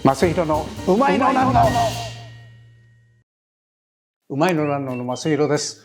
正弘のうまいのなんのうまいのなんのの正弘です。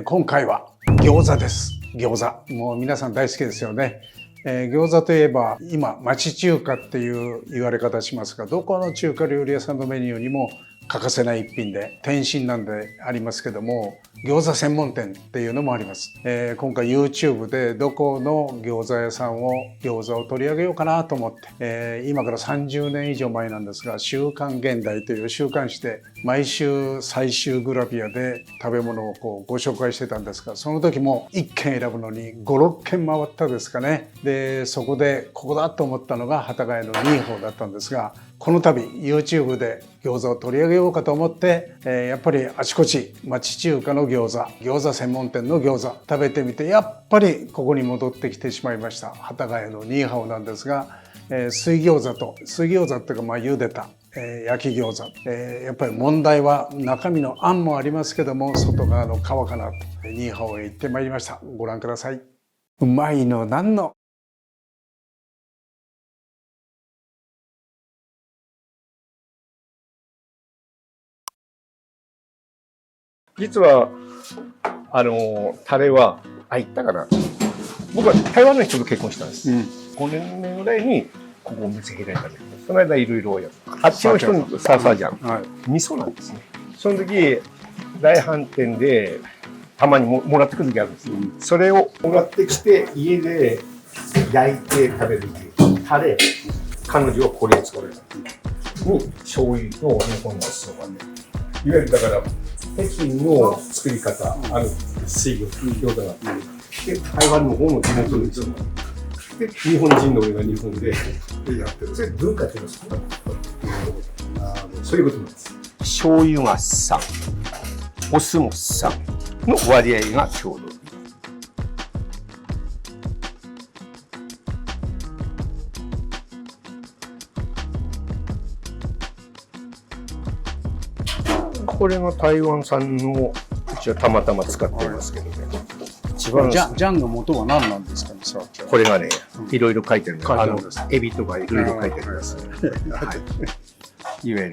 今回は餃子です。餃子もう皆さん大好きですよね。餃子といえば今町中華っていう言われ方しますが、どこの中華料理屋さんのメニューにも欠かせない一品で、点心なんでありますけども、餃子専門店っていうのもあります。今回 YouTube でどこの餃子屋さんを餃子を取り上げようかなと思って、今から30年以上前なんですが、週刊現代という週刊誌で毎週最終グラビアで食べ物をご紹介してたんですが、その時も1軒選ぶのに5、6軒回ったですかね。でそこでここだと思ったのが幡ヶ谷のニーホーだったんですが、この度 YouTube で餃子を取り上げようかと思って、やっぱりあちこち町中華の餃子専門店の餃子食べてみて、やっぱりここに戻ってきてしまいました。幡ヶ谷のニーハオなんですが、水餃子っていうか茹でた焼き餃子、やっぱり問題は中身のあんもありますけども、外側の皮かなと。ニーハオへ行ってまいりました。ご覧ください。うまいのなんの。実はタレは言ったかな、僕は台湾の人と結婚したんです、5年目ぐらいにここお店開いたんですけど、その間いろいろやって、あっちの人にサーサージャン、味噌なんですね。その時大飯店でたまにもらってくる時あるんですよ、それをもらってきて家で焼いて食べるタレ、彼女はこれを使われたに醤油と日本の酢とかね、いわゆるだから北京の作り方ある水餃子があって、台湾の方の地元の人もで、日本人の俺が日本でやってる。それ文化って言いますか。そういうことなんです。醤油が3、お酢も3の割合がちょうどいい。これが台湾産の、うちはたまたま使ってますけどね。一番ジャンの元は何なんですかね。これがね、いろいろ書いてるんです。エビとかいろいろ書いてあります。いわゆる、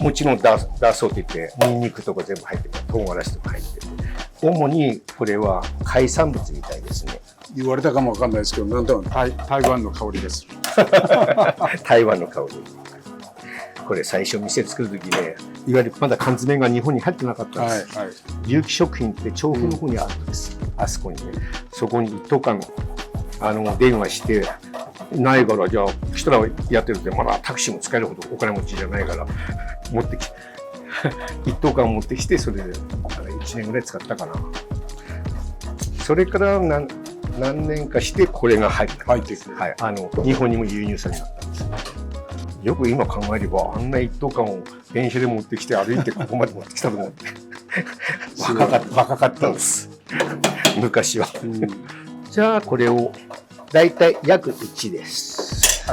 もちろんダーソーって言って、ニンニクとか全部入ってる、唐辛子とか入ってる。主にこれは海産物みたいですね。言われたかもわかんないですけど、なんと台湾の香りです。台湾の香り。これ最初店作る時ね、いわゆるまだ缶詰が日本に入ってなかったんです。有機食品って調布の方にあるんです。あそこにね、そこに一斗缶電話してないから、じゃあ人らやってるって、まだタクシーも使えるほどお金持ちじゃないから持ってきて一斗缶持ってきて、それで1年ぐらい使ったかな。それから何年かしてこれが入ってくる。日本にも輸入されなかったんです。よく今考えれば、あんな一斗缶を電車で持ってきて歩いてここまで持ってきたと思って若かったんです昔は。じゃあこれをだいたい約1です。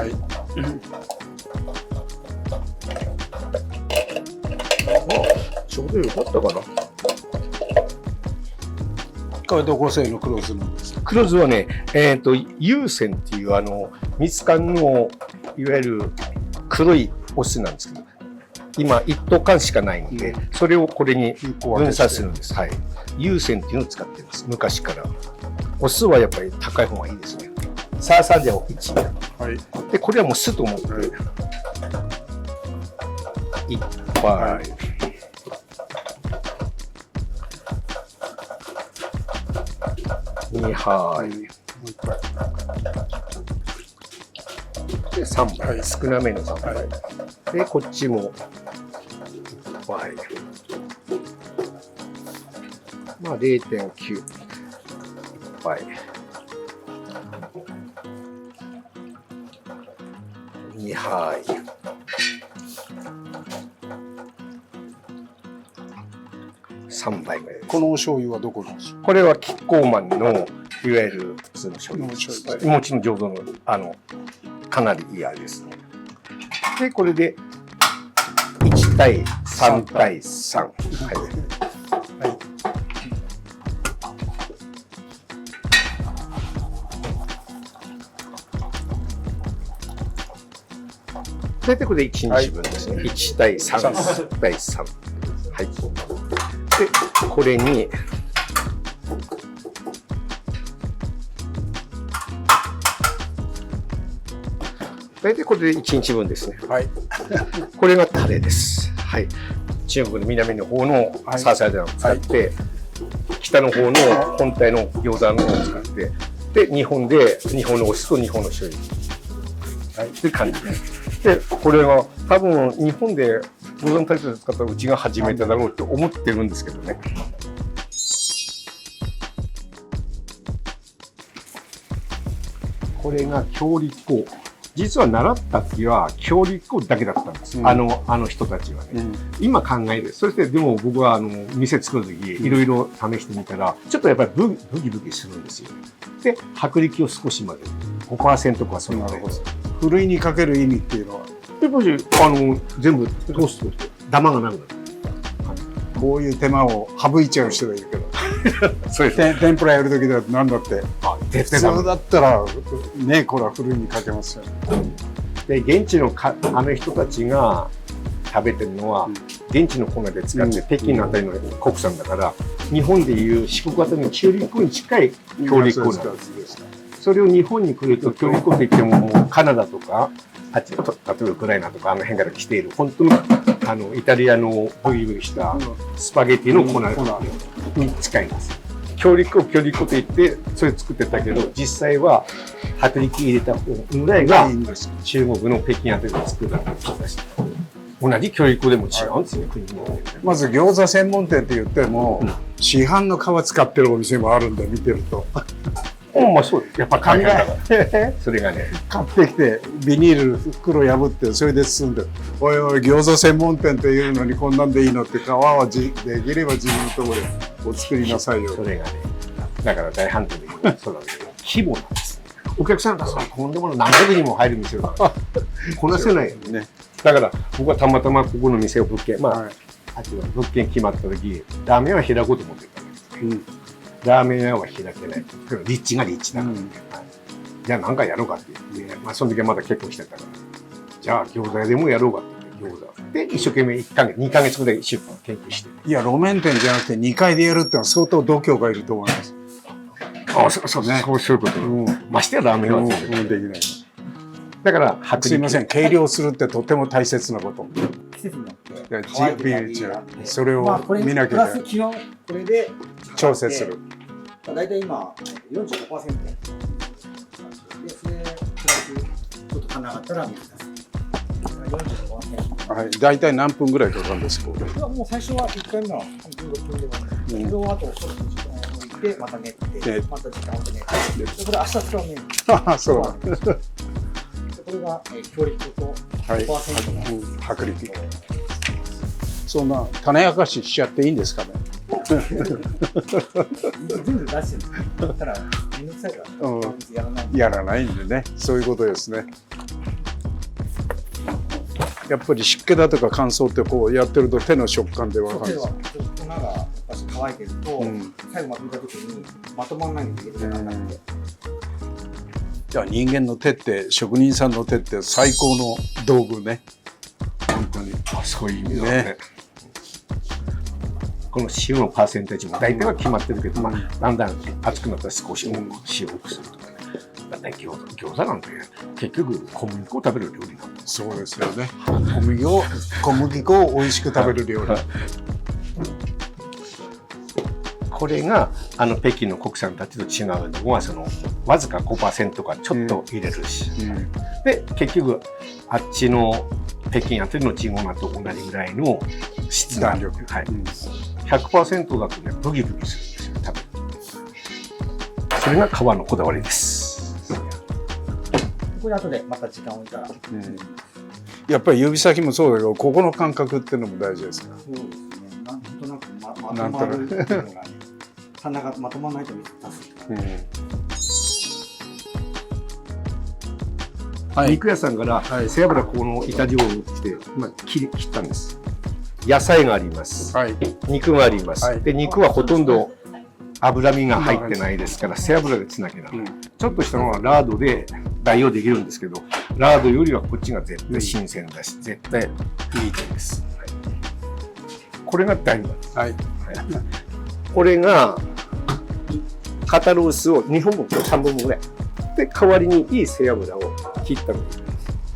ちょうどよかったかな。これどこ製の黒酢なんですか。黒酢はね、有線っていうミツカンのいわゆる黒いお酢なんですけど、今一斗缶しかないので、それをこれに分散するんです。有線っていうのを使ってます、昔から。お酢はやっぱり高い方がいいですね。サーサージャオ1、でこれはもう酢と思っていっぱい、2杯で3杯、少なめの3杯で、こっちも1杯、まあ 0.9、1杯、2杯、3杯ぐらいです。このお醤油はどこの？これはキッコーマンのいわゆる普通の醤油です。もちろん醸造のかなりいい味ですね。でこれで1対3対3。大体これ1日分ですね。1対3、対3。はい。で、これに、大体これで1日分ですね。はい。これがタレです。はい。中国の南の方のサーサーダを使って、北の方の本体の餃子の方を使って、で、日本のお酢と日本の醤油。はい。っていう感じです。で、これは多分日本で餃子のタレを使ったらうちが初めてだろうと思ってるんですけどね。これが強力粉。実は習った時は強力粉だけだったんです。あの人たちはね。今考える。そしてでも僕は店作る時いろいろ試してみたら、ちょっとやっぱりブギブギするんですよ。で、薄力を少し混ぜる。5% かそのぐらいです。ふるいにかける意味っていうのは、で、もし全部通すとダマがなくなる。こういう手間を省いちゃう人がいるけど。そうです。天ぷらやる時だと何だって。絶対普通だったらね、これはふるいにかけますよね。で、現地の人たちが食べてるのは、現地の粉で使って、北京のあたりの国産だから、日本でいう四国あたりの中力粉に近い強力粉なんです。それを日本に来ると強力粉といっても、もうカナダとか、例えばウクライナとかあの辺から来ている、本当のイタリアのブリブリしたスパゲティの粉に近いんです。強力粉といって、それ作ってたけど、実際は薄力入れた方ぐらいが中国の北京あたりで作った人たち。同じ強力粉でも違うんですね、国によって。まず餃子専門店って言っても、市販の皮使ってるお店もあるんで、見てると。まあそうです。やっぱ考えそれがね。買ってきて、ビニール袋破って、それで包んで、おいおい、餃子専門店っていうのにこんなんでいいのって、皮はできれば自分のところでお作りなさいよ。それがね、だから大反対で言うと、そうなんですけど、規模なんです。お客さんがさ、こんなもの何百人も入る店だから、こなせないよね。だから、僕はたまたまここの店を物件、物件決まった時、ラーメンは開こうと思ってたんです。ラーメン屋は開けない。立地が立地だから、じゃあ何かやろうかって言って、その時はまだ結婚してたから、じゃあ餃子屋でもやろうかって言って、餃子。で、一生懸命1ヶ月、2ヶ月ぐらい出版研究して。いや、路面店じゃなくて2階でやるってのは相当度胸がいると思います。そういうこと。ましてやラーメンは全然できない。だから、すいません、計量するってとても大切なこと。季節によってそれを見なきゃいけない。基本これで調整する。だいたい今 45%。で、それプラスちょっと足んなかったら水足す。45%。はい、だいたい何分ぐらいかかるんですか。もう最初は1回目は16分でもいい。その後ちょっと時間を置いてまた練って、また時間を置いて練って、これ明日使うメニュー。あ、そうなんです。これが強力と 5% の薄力。そんな種明かししちゃっていいんですかね。全部出してる。だからめんどくさいからやらないんでね。そういうことですね。やっぱり湿気だとか乾燥ってこうやってると手の食感で分かるんです。粉がやっぱし乾いてると、最後まとめた時にまとまらないんで入れてなくて。いや、人間の手って職人さんの手って最高の道具ね。本当に。そういう意味だね。この塩のパーセンテージも大体は決まってるけど、だんだん熱くなったら少し塩を多くするとかね。だって餃子なんて結局小麦粉を食べる料理なんだ。そうですよね。小麦粉を美味しく食べる料理。これが北京の国産たちと違うのはわずか 5% かちょっと入れるし、で結局あっちの北京あたりのジゴナと同じぐらいの質感力、100% だとねブギブギするんですよ多分。それが皮のこだわりです。これ後でまた時間を置いたら、やっぱり指先もそうだけどここの感覚っていうのも大事ですか。そうですね。なんとなくまとまるっていうのがね、棚がまとまらないと水足す。肉屋さんから背脂この板状をして切ったんです。野菜があります。肉があります。で肉はほとんど脂身が入ってないですから背脂でつなげながら、ちょっとしたのはラードで代用できるんですけど、ラードよりはこっちが絶対新鮮だし、絶対いい点です。はい、これが大豆なんです。はい。これが肩ロースを2本分3本分ぐらいで、代わりにいい背脂を切ったので、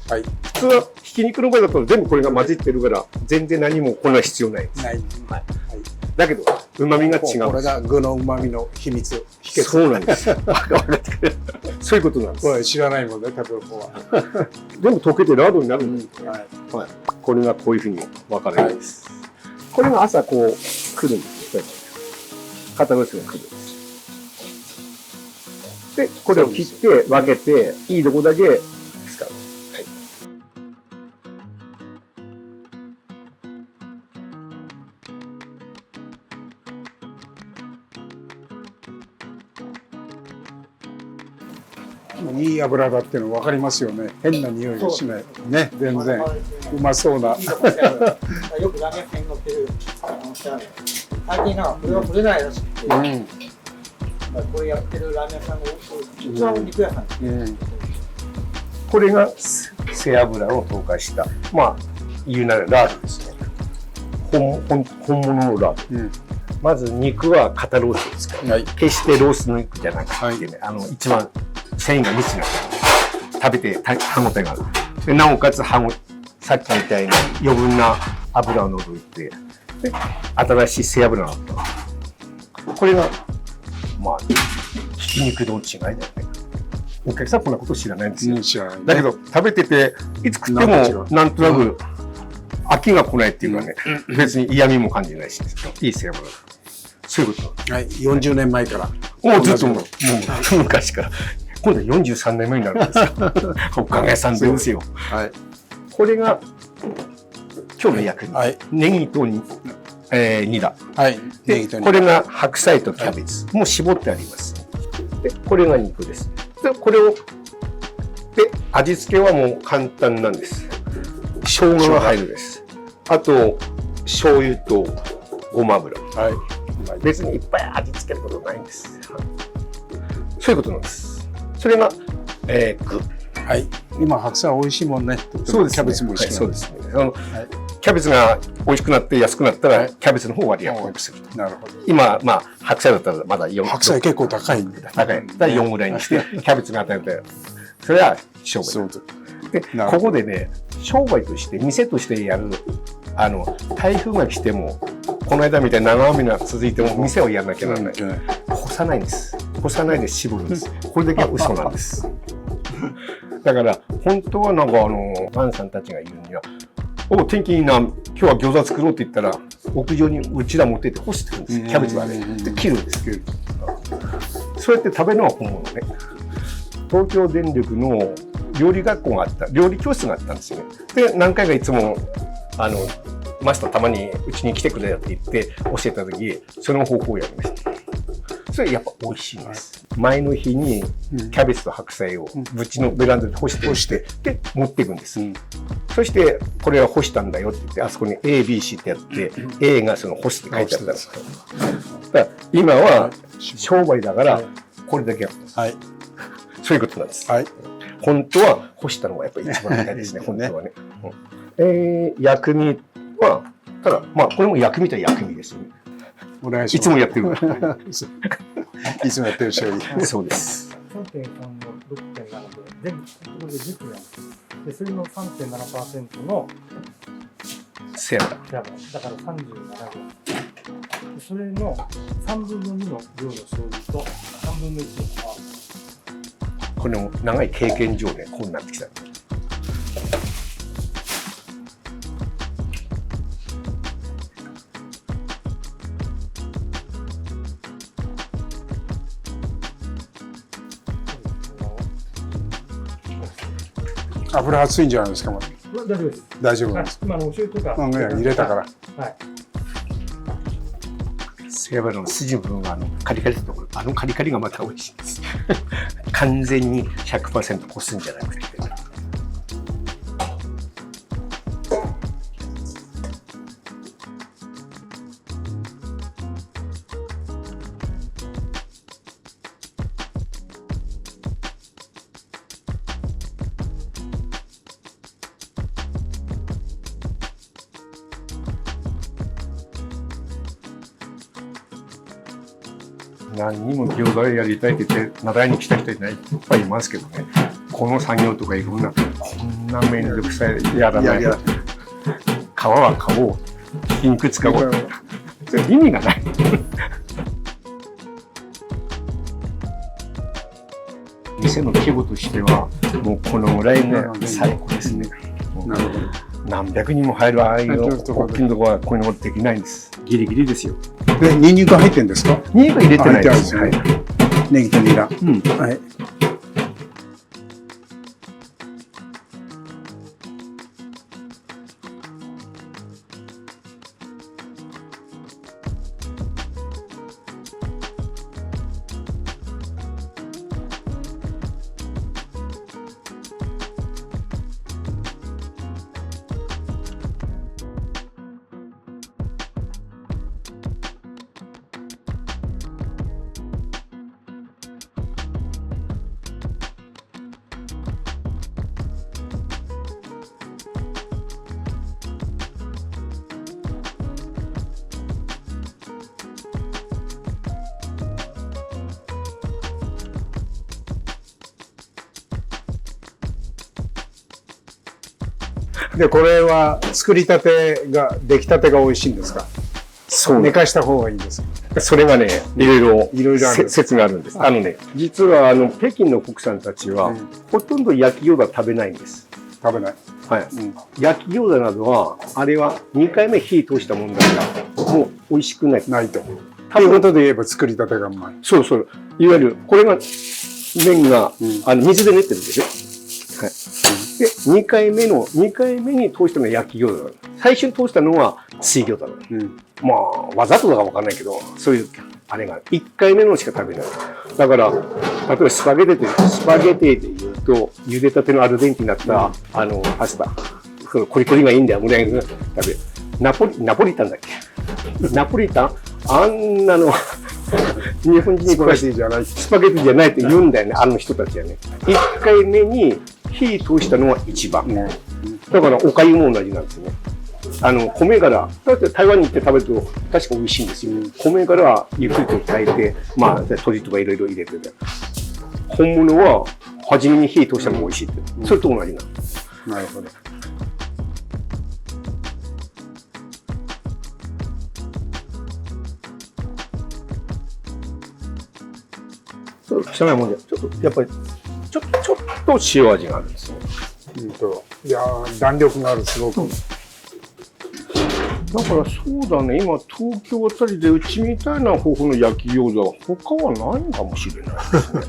はい。普通はひき肉の場合だと全部これが混じってるから全然何もこんな必要ないです。ない。はい、だけど旨味が違う。これが具の旨味の秘密。そうなんです。そういうことなんです。これ知らないもんね、タピオカは。全部溶けてラードになるんです。はい。はい。これがこういうふうに分かれるんです。これが朝こう来るんです。肩ロースが来るんです。で、これを切って分けて、いいとこだけ使う。はい。いい油だっていうの分かりますよね。変な匂いがしない。ね、全然うまそうな。よくラーメン店に乗ってる最近これは取れないらしくて、これやってるラーメン屋さんが多い。一番肉屋さんです。これが背脂を透過した、まあ言うならラードですね。本物のラード。まず肉は肩ロースを使う。決してロースの肉じゃなくてね、一番繊維が密な食べて歯ごたえがある。でなおかつさっきみたいに余分な油を除いて、で新しい背脂があった。これがまあひき肉の違いだよね。お客さんこんなこと知らないんですよ。知らないね。だけど食べてていつ食ってもなんとなく飽きが来ないっていうかね、別に嫌味も感じないし、いい背脂。そういうこと。はい、40年前から。もうずっともう昔から。今度は43年目になるんですよ。おかげさんでですよ。はい。これが今日の薬味。はい。ネギと煮だ。はい。で、これが白菜とキャベツ。もう絞ってあります。で、これが肉です。で、これを、で、味付けはもう簡単なんです。生姜が入るです。あと、醤油とごま油。はい。別にいっぱい味付けることないんです。そういうことなんです。それが、具。はい。今白菜美味しいもんね。そうですね。キャベツも美味しい。そうですね。キャベツが美味しくなって安くなったら、キャベツの方割合を多くする。なるほど。今、まあ、白菜だったらまだ4。白菜結構高いんで。高い。だから4ぐらいにして、キャベツが与えて、それは商売。で、ここでね、商売として、店としてやる、台風が来ても、この間みたいな長雨が続いても、店をやらなきゃならない。干さないんです。干さないで絞るんです。これだけは嘘なんです。だから、本当はなんかバンさんたちが言うには、お天気いいな、今日は餃子作ろうって言ったら、屋上にうちら持ってって干してくるんです。キャベツはね。で、切るんです。そうやって食べるのは本物ね。東京電力の料理学校があった、料理教室があったんですよね。で、何回かいつも、マスターたまにうちに来てくれよって言って教えた時、その方法をやりました。それやっぱ美味しいんです。前の日にキャベツと白菜をうちのベランダで干して、で、持っていくんです。そして、これは干したんだよって言って、あそこに A、B、C ってやって、A がその干すって書いてあったんです。だから今は商売だから、これだけやってます。はい。そういうことなんです。はい。本当は干したのがやっぱり一番大事ですね、本当はね。薬味は、ただ、まあ、これも薬味とは薬味ですよね。お願いします。いつもやってる。いつもやってる人がいい。そうです。3.3 の 6.7 で、全部これで10なんです。で、それの 3.7% の背脂。だから37グラム。それの3分の2の量の醤油と3分の1の泡。これも長い経験上でこうなってきた。油熱いんじゃないですか、まだ。大丈夫です。大丈夫なんです。今お醤油とか入れたから。はい。背脂の筋の部分がカリカリところ、カリカリがまた美味しいです。完全に 100% こすんじゃなくて。何にも餃子やりたいって言って習いに来た人いっぱいいますけどね、この作業とかいろんなこんな面倒くさいやらない、皮は皮をピンク使おう、それ意味がない。店の規模としてはもうこのぐらいが最高ですね。なるほど。何百人も入るああいう大きいところはこういうのできないんです。ギリギリですよ。で、ニンニク入ってんですか？ニンニク入れてないです。入ってあるんですよね。ネギとニラ。はい。で、これは作りたてが、出来たてが美味しいんですか？そう寝かした方がいいんですか？それがね、いろいろあるんです説があるんです。実は北京の国産たちは、ほとんど焼き餃子食べないんです。食べない。はい。焼き餃子などは、あれは2回目火通したもんだから、もう美味しくない。ないと。ということで言えば作りたてがうまい。そうそう。いわゆる、これが、麺が、水で練ってるんですよ。はい。で、2回目に通したのが焼き餃子だ。最初に通したのは水餃子だ。まあ、わざとだかわかんないけど、そういう、あれが、1回目のしか食べない。だから、例えばスパゲティで言うと、茹でたてのアルデンテになった、パスタ。そのコリコリがいいんだよ、ぐらいの食べる。ナポリタンだっけ？ナポリタンあんなの、日本人にスパゲティじゃないって言うんだよね、あの人たちはね。1回目に火通したのは一番。だから、おかゆも同じなんですね。米殻、だって台湾に行って食べると確か美味しいんですよ。米殻はゆっくりと炊いて、まあ、鶏とかいろいろ入れてて。本物は、初めに火通したのが美味しいって。それと同じな。なるほど。汚いもんで、ちょっと、やっぱり、ちょっと塩味があるんですね。いやー、弾力がある、すごく。だからそうだね、今東京あたりでうちみたいな方法の焼き餃子は他はないのかもしれないですね。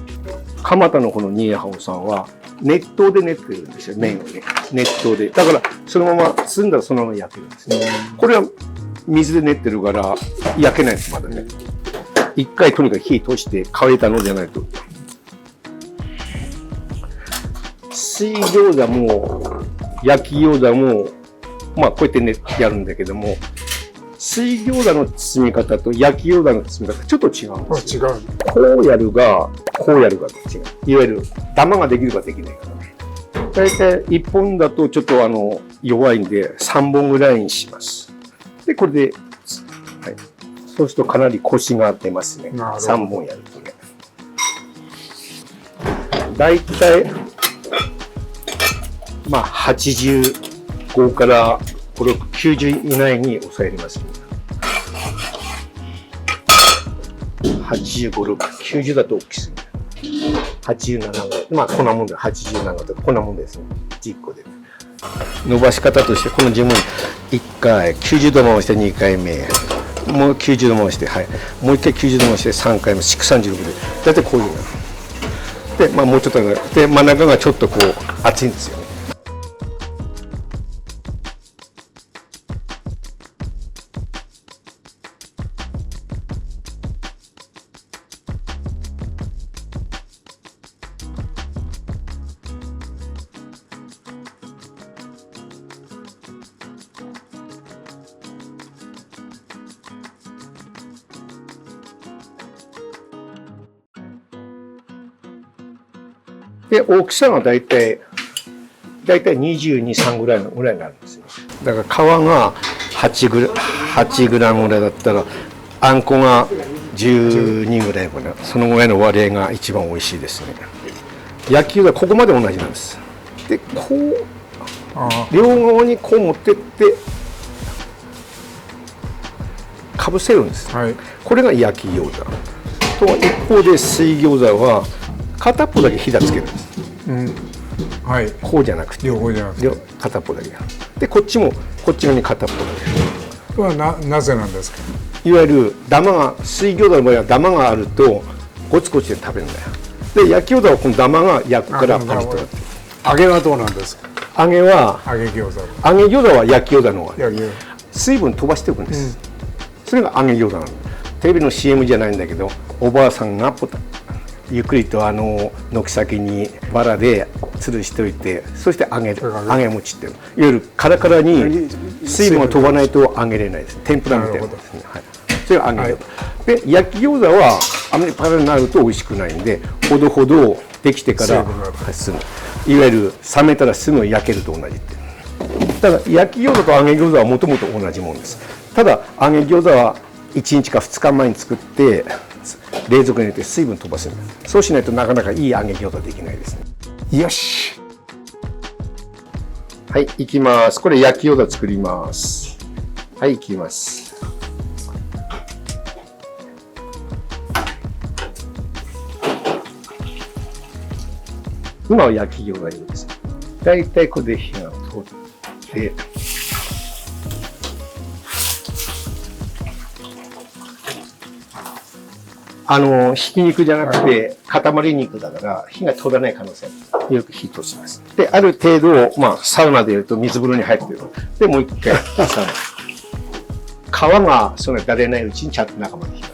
蒲田のこのニーハオさんは熱湯で練ってるんですよ、麺をね。熱湯で。だからそのまま包んだらそのまま焼けるんですね。これは水で練ってるから焼けないです、まだね。一回とにかく火通して乾いたのじゃないと。水餃子も焼き餃子もまあこうやってねやるんだけども、水餃子の包み方と焼き餃子の包み方ちょっと違うんですよ。違う。こうやるが違う。いわゆるダマができるかできないからね。だいたい1本だとちょっと弱いんで3本ぐらいにします。でこれで、はい、そうするとかなりコシが出ますね。3本やるとね。だいたいまあ85から90以内に抑えます、ね。85、6、90だと大きすぎる。87ぐらい。まあこんなもんで、87とかこんなもんですね。10個で。伸ばし方としてこの順番1回90度回して2回目。もう90度回して、はい。もう1回90度回して3回目、636で。だいたいこういうの。で、まあもうちょっと、で、真ん中がちょっとこう熱いんですよね。で、大きさがだいたい22、3ぐらいになるんですよ。だから皮が8グラムぐらいだったら、あんこが10人ぐらいかな。そのぐらいの割合が一番美味しいですね。焼き餃子ここまで同じなんです。でこう両側にこう持ってってかぶせるんです、はい、これが焼き餃子と、一方で水餃子は片っぽだけひだつけるんです、はい、こうじゃなくて両方じゃなくて片っぽだけで、こっちもこっち側に片っぽだけ。これはなぜなんですか？いわゆるダマが、水餃子の場合はダマがあるとゴツゴツで食べるんだよ。で焼き餃子はこのダマが焼くからパリッとなってる。揚げはどうなんですか？揚げは揚げ餃子。揚げ餃子は焼き餃子の方が焼き餃水分飛ばしておくんです、それが揚げ餃子なの。テレビの CM じゃないんだけど、おばあさんがゆっくりと軒先にバラで吊るしておいて、そして揚げ餅っていう、いわゆるカラカラに水分が飛ばないと揚げれないです。天ぷらみたいなですね、はい、それが揚げ餃子、で焼き餃子はあまりパラになると美味しくないんで、ほどほどできてからすぐ、いわゆる冷めたらすぐ焼けると同じって。ただ焼き餃子と揚げ餃子はもともと同じものです。ただ揚げ餃子は1日か2日前に作って冷蔵庫に入れて水分飛ばすんです。そうしないとなかなかいい揚げ餃子できないですね。よし。はい、いきます。これ焼き餃子作ります。はい、いきます。今は焼き餃子です。だいたいこれで火が通って、ひき肉じゃなくて塊肉だから火が通らない可能性ある。よく火通します。で、ある程度、サウナでいうと水風呂に入ってる。で、もう一回サウナ。皮がそんなにだれないうちにちゃんと中まで火が。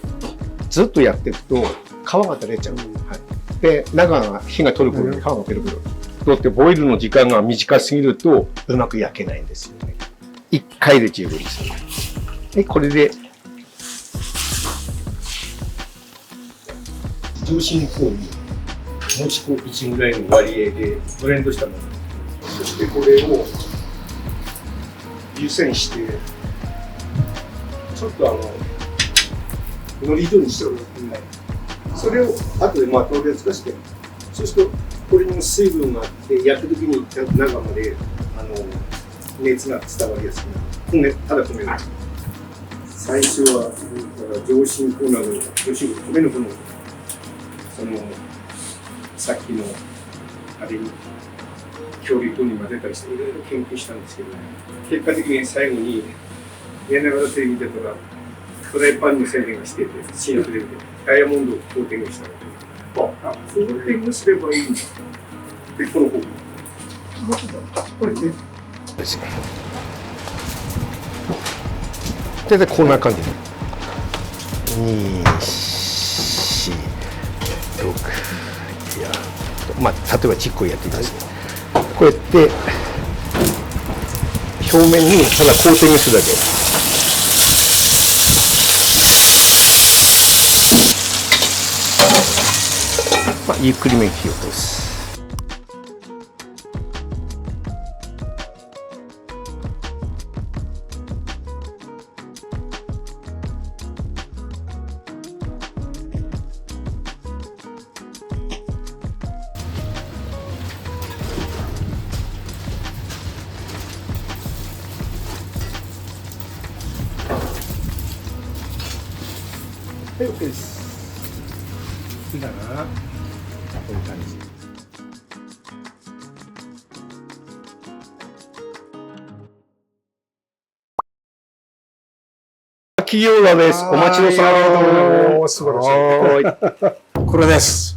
ずっとやっていくと皮がだれちゃう。はい、で、中が火が通る頃に皮がベロベロ。だってボイルの時間が短すぎるとうまく焼けないんですよね。一回で十分です。で、これで上心の方にもち粉1ぐらいの割合でブレンドしたもの、そしてこれを湯煎してちょっとのり状にしておくんない。それを後で豆腐でつかして、そうするとこれにも水分があって焼くときにちゃんと中まで熱が伝わりやすくなる。ただ米ない。最初はだから上心粉など上心粉米のこのさっきのあれに強力に混ぜたりしていろいろ研究したんですけどね、結果的に最後にやりながらテレビ見てたらフライパンに宣言がしてて、新薬で見てダイヤモンドをコーティングしたので、コーティングすればいいんだで、この方これでですね、大体こんな感じで6、いや、例えばちっこいやっていいですね。こうやって表面にただコーティングするだけ。ゆっくりめに火を通す。はい、OK です。いいかな。こういう感じ。焼き餃子です。お待ちどさま。素晴らしい。これです。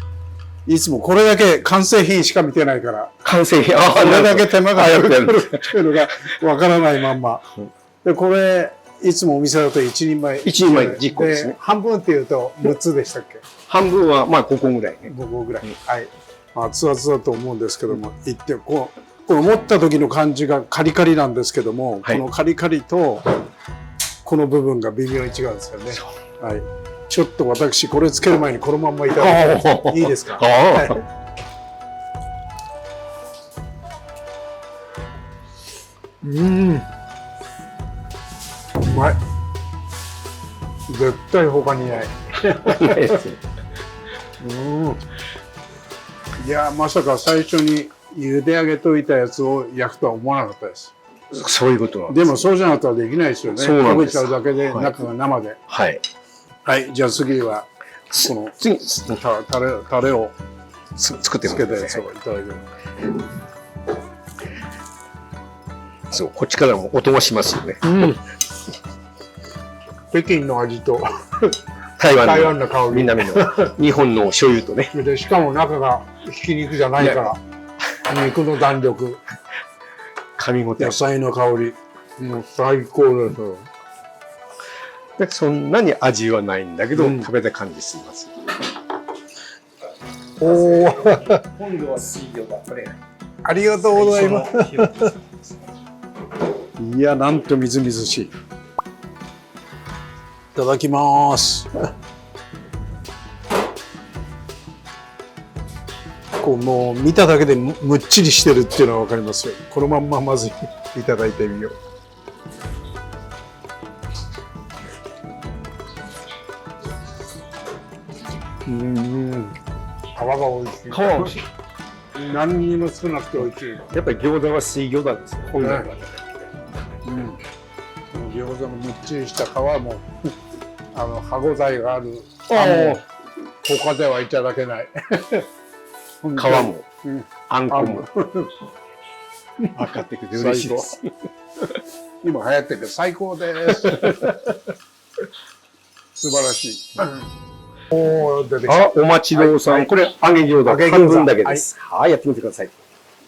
いつもこれだけ完成品しか見てないから。完成品。これだけ手間がかかるっていうのがわからないまんま。で、これ、いつもお店だと1人前。1人前10個ですね。半分っていうと6つでしたっけ？半分は5個ぐらいね。5個ぐらい。はい。熱々だと思うんですけども、いってこの持った時の感じがカリカリなんですけども、このカリカリとこの部分が微妙に違うんですよね。はい。ちょっと私これつける前にこのまんまいただいていいですか？うまい。絶対他にない。いやまさか最初に茹で上げといたやつを焼くとは思わなかったです。そういうことなんでもそうじゃなかったらできないですよね。そうなんです。食べちゃうだけで中が生で。はい。はい、じゃあ次はこの次タレを作ってみつけててください。そういただいて。そうこっちからも音がしますよね。北京の味と台湾の香り。南の日本の醤油とね。でしかも中がひき肉じゃないから肉の弾力、噛み応え野。菜の香り、もう最高ですよ。でそんなに味はないんだけど、うん食べた感じします。おお、今度は水餃子、これ。ありがとうございます。いや、なんとみずみずしい。いただきます。こうもう見ただけでむっちりしてるっていうのはわかりますよ。このまんままずいただいてみよう。皮が美味しい。皮は美味しい。何にも少なくて美味しい。やっぱり餃子は水餃子ですよ。本来はね。餃子のむっちりした皮も歯ごたえがある。他ではいただけない。皮も、あんこも分かってくれて嬉しいです。今流行ってて最高です。素晴らしい。おー、出てきた。あ、お待ちどうさん。これ揚げ餃子。揚げ餃子半分だけです。はい、やってみてください。あ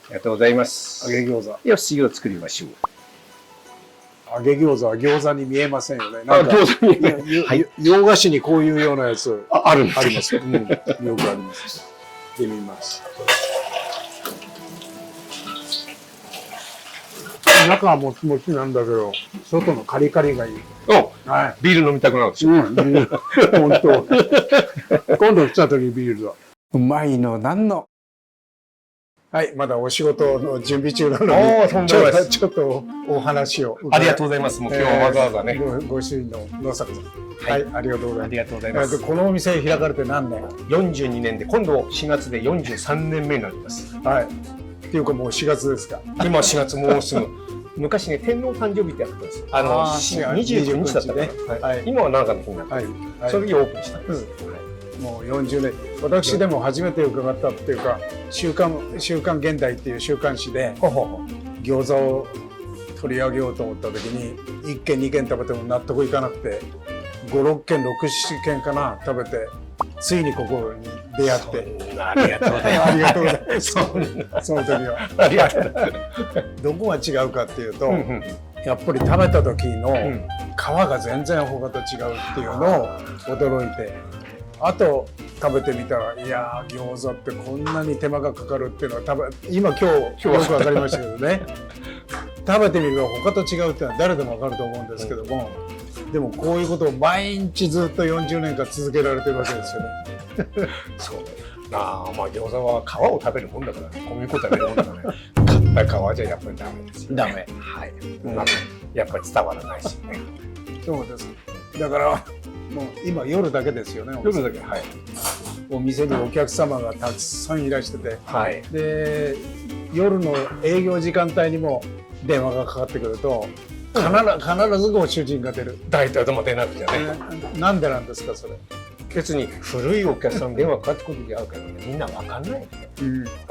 りがとうございます。揚げ餃子。よし、次を作りましょう。揚げ餃子は餃子に見えませんよね。あ、餃子に。はい。洋菓子にこういうようなやつあるんですありますよ。よくあります。で見ます。中はもちもちなんだけど、外のカリカリがいい。はい。ビール飲みたくなるんですよ。本当。今度来た時ビールだ。うまいのなんの。はい、まだお仕事の準備中なので、ちょっとお話を。ありがとうございます。もう今日はわざわざね。ご主人の野坂さん。はい、ありがとうございます。ありがとうございます。このお店開かれて何年？42年で、今度4月で43年目になります。はい。っていうかもう4月ですか。今4月もうすぐ。昔ね、天皇誕生日ってやったんです。29日だったね。今は何かの日になって、その時オープンしたんです。もう40年。私でも初めて伺ったっていうか、週刊現代っていう週刊誌で餃子を取り上げようと思った時に、1軒2軒食べても納得いかなくて、5、6軒、6、7軒かな食べて、ついにここに出会って。ありがとうございます。ありがとうございます。その時は。ありがとうございます。どこが違うかっていうと、やっぱり食べた時の皮が全然他と違うっていうのを驚いて、あと食べてみたら、いやー餃子ってこんなに手間がかかるっていうのは今日よく分かりましたけどね。食べてみれば他と違うっていうのは誰でも分かると思うんですけども、でもこういうことを毎日ずっと40年間続けられてるわけですよね。そうまあ餃子は皮を食べるもんだから、小麦粉食べるもんだからね。買った皮じゃやっぱりダメですよ。ダメ。はい。やっぱり伝わらないしね。そうです。だからもう今夜だけですよね。夜だけ。はい。お店にお客様がたくさんいらしてて、はい。で夜の営業時間帯にも電話がかかってくると、必ずご主人が出る。大体でも出なくちゃね。なんでなんですかそれ。別に古いお客さん電話かかってくる時あるからね、みんなわかんない。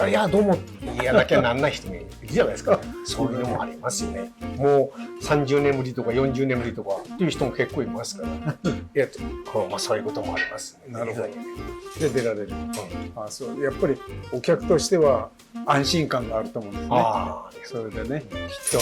いやどうも言わなきゃなんない人もいるじゃないですか。そういうのもありますよね。もう30年ぶりとか40年ぶりとかっていう人も結構いますから。まあそういうこともありますね。なるほど。で出られる。そうやっぱりお客としては安心感があると思うんですね。それでねきっと。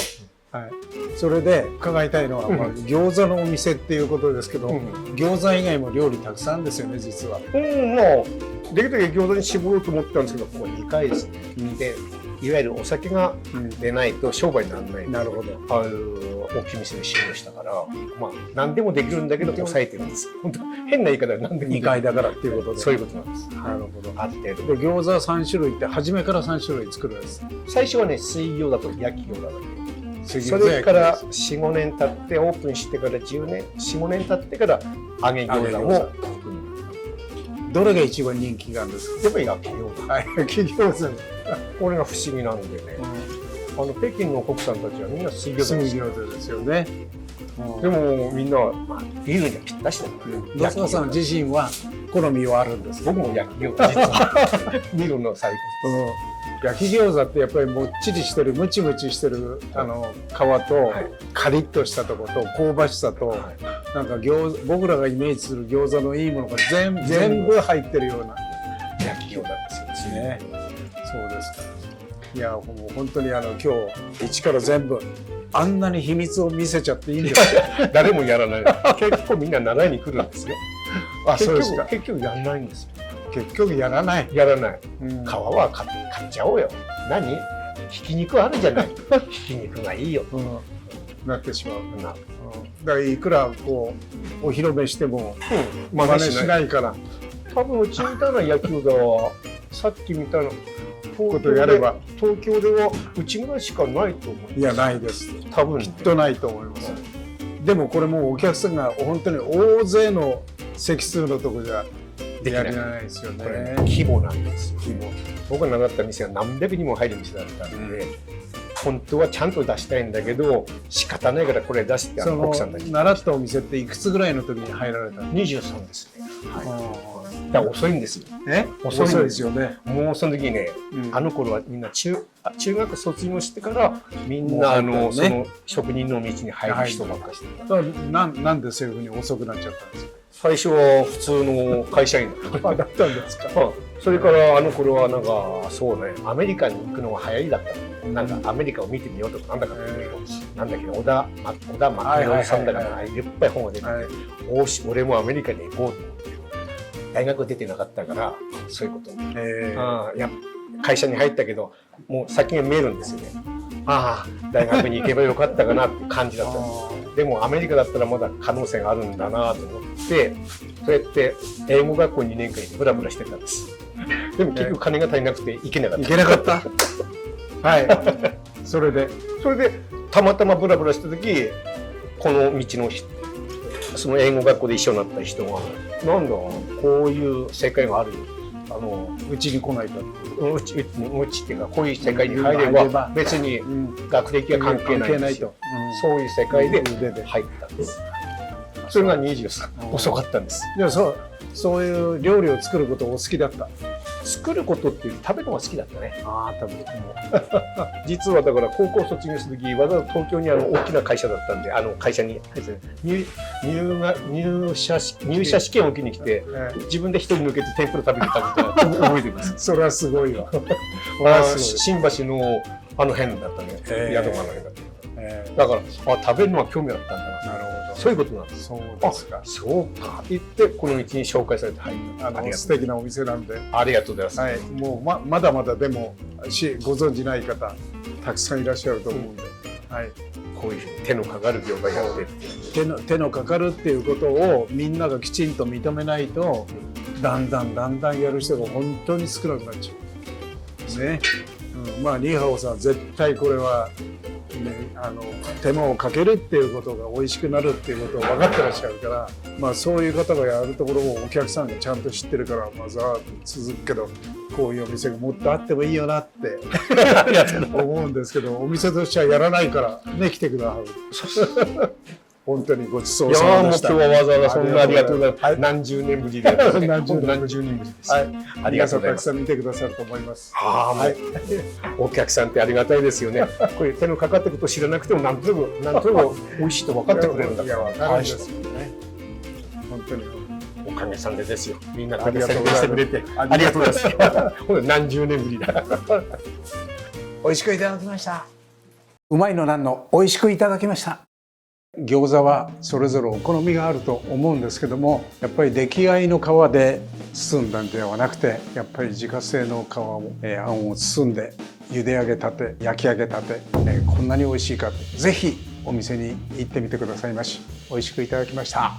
はい、それで伺いたいのは、餃子のお店っていうことですけど、餃子以外も料理たくさんですよね実は。もうできるだけ餃子に絞ろうと思ったんですけど、ここ2回ですね。でいわゆるお酒が出ないと商売にならない。なるほど。大きい店で修行したから、まあ何でもできるんだけど抑えてるんです。本当変な言い方で何でも2回だからっていうことで。そういうことなんです。なるほど。あってで餃子3種類って初めから3種類作るんです。最初はね水餃子と焼き餃子だけ。それから4、5年経ってオープンしてから10年4、5年経ってから揚げ餃子もどれが一番人気があるんですやっぱり焼き餃子。か？はい、焼き餃子。これが不思議なんでね、北京の国産たちはみんな水餃子水です。餃子ですよね。でもみんな、まあ、ビールにはぴったしだから、野沢さん自身は好みはあるんですか？僕も焼き餃子実はビールの最焼き餃子ってやっぱりもっちりしてるムチムチしてる皮と、はいカリッとしたとこと香ばしさと、高。なんか僕らがイメージする餃子のいいものが全部入ってるような焼き餃子ですよね。そうですか。いやもう本当に今日一から全部あんなに秘密を見せちゃっていいんですか？誰もやらない。結構みんな習いに来るんですよ。あ、そうですか。結局やらないんですよ。結局やらない。やらない。うん皮は買っちゃおうよ。何？ひき肉あるじゃない。ひき肉がいいよ。なってしまう。なだからいくらこうお披露目しても真似真似しないから多分うちみたいな焼き餃子はさっきみたいなことやれば東京ではうちぐらいしかないと思う。いやないです。多分きっとないと思います。でもこれもうお客さんが本当に大勢の席数のとこじゃやれないですよね。これね規模なんですよ。僕が習った店は何百人も入る店だったんで、本当はちゃんと出したいんだけど仕方ないからこれ出してその奥さんたち習ったお店っていくつぐらいの時に入られたの？ 23ですね。あだから遅いんですよ。遅い遅いですよね。もうその時ね、うんあの頃はみんな中学卒業してからみんなもうその職人の道に入る人ばっかりしてた。なんでそういうふうに遅くなっちゃったんですか？最初は普通の会社員だった。だったんですか？それからあの頃はなんかそうね、アメリカに行くのが流行りだったの。なんかアメリカを見てみようとかなんだかっていうのなんだけど、小田真さんだからいっぱい本が出てて、おし俺もアメリカに行こうと思って、大学出てなかったからそういうことに。いや会社に入ったけどもう先が見えるんですよね。ああ大学に行けばよかったかなって感じだったんです。でもアメリカだったらまだ可能性があるんだなと思ってそうやって英語学校2年間にブラブラしてたんです。でも結局金が足りなくて行けなかった。行けなかった。はい。それでたまたまブラブラした時この道のその英語学校で一緒になった人がなんだこういう世界があるよ。うちに来ないと。うちっていうかこういう世界に入れば別に学歴は関係ないんですよ。そういう世界で入ったんです。それが23。遅かったんです。じゃあそういう料理を作ることお好きだった？作ることっていうより食べるのが好きだったね。食べる。実はだから高校卒業する時わざわざ東京に大きな会社だったんで会社に入社試験を受けに来て自分で一人抜けて天ぷら食べてたことは覚えてます。それはすごいわ。新橋のあの辺だったね。宿場の辺だった。だから食べるのは興味あったんだな。なるほど。そういうことなんです。そうですか。そうか。言ってこの道に紹介されて入った。素敵なお店なんで。ありがとうございます。はい。もうまだまだでもご存じない方たくさんいらっしゃると思うんで。はい。こういうふうに手のかかる業界やってる。手のかかるっていうことをみんながきちんと認めないとだんだんやる人が本当に少なくなっちゃう。ね。まあニーハオさんは絶対これは。手間をかけるっていうことが美味しくなるっていうことを分かってらっしゃるから、まあ、そういう方がやるところをお客さんがちゃんと知ってるからまずは続くけどこういうお店がもっとあってもいいよなって思うんですけどお店としてはやらないからね来てくださる。本当にごちそうさまでした。いやもう今日はわざわざそんなありがとうございます。何十年ぶりで何十年ぶりです。はい。ありがとうございます。たくさん見てくださると思います。はい。お客さんってありがたいですよね。これ手のかかったこと知らなくてもなんとなく美味しいと分かってくれるんだから。分かるんですよね。本当に。おかげさんでですよ。みんな手宣伝してくれてありがとうございます。何十年ぶりだ。美味しくいただきました。うまいのなんの美味しくいただきました。餃子はそれぞれお好みがあると思うんですけどもやっぱり出来合いの皮で包んだんではなくてやっぱり自家製の皮を、あんを包んで茹で上げたて焼き上げたて、こんなに美味しいかぜひお店に行ってみてくださいまし。美味しくいただきました。